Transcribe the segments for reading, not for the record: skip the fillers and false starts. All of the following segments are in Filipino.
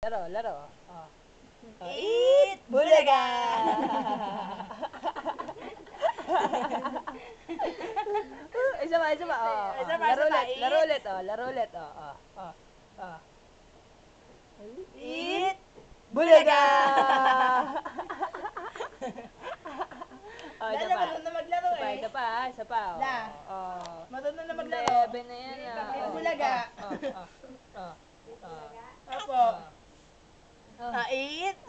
Laro, laro. Oh. Eat Bulaga! Isa pa, isa pa. Oh, Isa pa, laro isa pa. ulit, laro ulit. Oh, laro ulit. Oh, oh, oh, oh. Eat Bulaga! Oh, isa Lala, pa. marunong na maglaro Isa pa, eh. isa pa, isa pa. Oh, La. oh. Marunong na maglaro. 11 na yan ah. Eat Oh, Bulaga. oh, oh, oh, oh. Opo. Oh. Eat.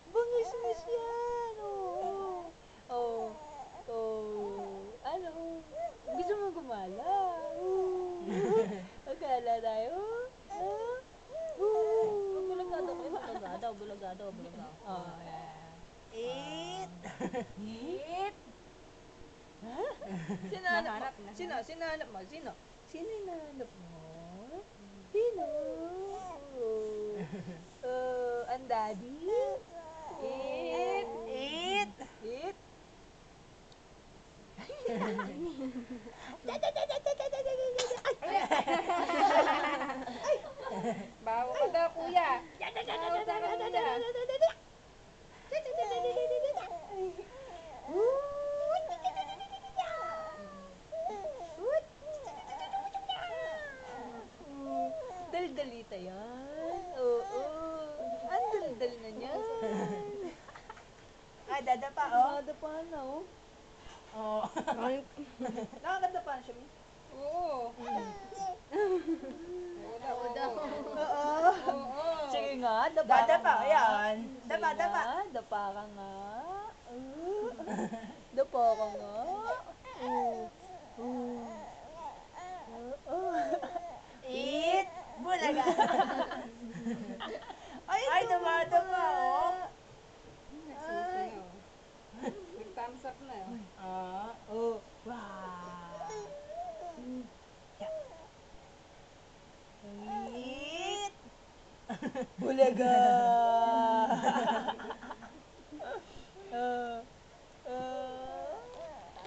Bungis-ngis yan. Oh. Oh. Oh. Ano? Gusto mo gumala? Oh. Magkala tayo? Oh. Oh. Bulagado kayo. Bulagado. Bulagado. Bulagado. Oh, yeah. Eat. Eat. Sinahanap mo? Sino? Sinahanap mo? Sino? Sino hinahanap mo? Sino? Ang daddy? Eat. Eat. Eat. Bawo ka daw, kuya. Bawo ka, kuya. Daldalita yan. Oo. Ang daldal na niya. Ay, dadapa oh. Nakadapahan na, oh. Oh. Nakakadapahan siya, Mi. Oo. Oo daw. Oo. Oo. Sige nga, dapa ka Dadapa, nga. yan. Sige Dapa, dapa. nga, dapa ka nga. Dapa ka nga. Eat Bulaga! Ay, dumadapa oh. Ay. Nag-thumbs up na. Ah. Oh, wow. Eat. Bulaga!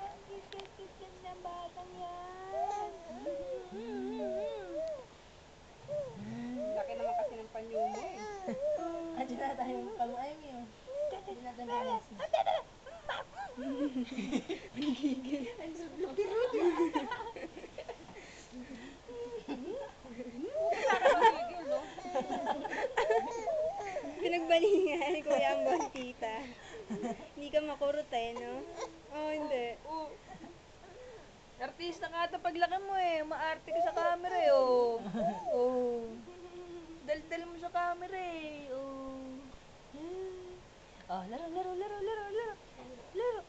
Ang cute ng batang yan. Laki naman kasi ng panyo mo eh. Andiyan na tayong pang-ayam yun. Andiyan na tayong Nakakagigil, no? Pinagbalingan ni Kuya ang bontita. Hindi ka makurot eh, no? Oh, hindi. Oh. Artista ka ata paglaki mo eh. Maarte ka sa camera eh, oh. Oh. Daldal mo sa camera eh, oh. Oh, laro, laro, laro, laro, laro. Laro.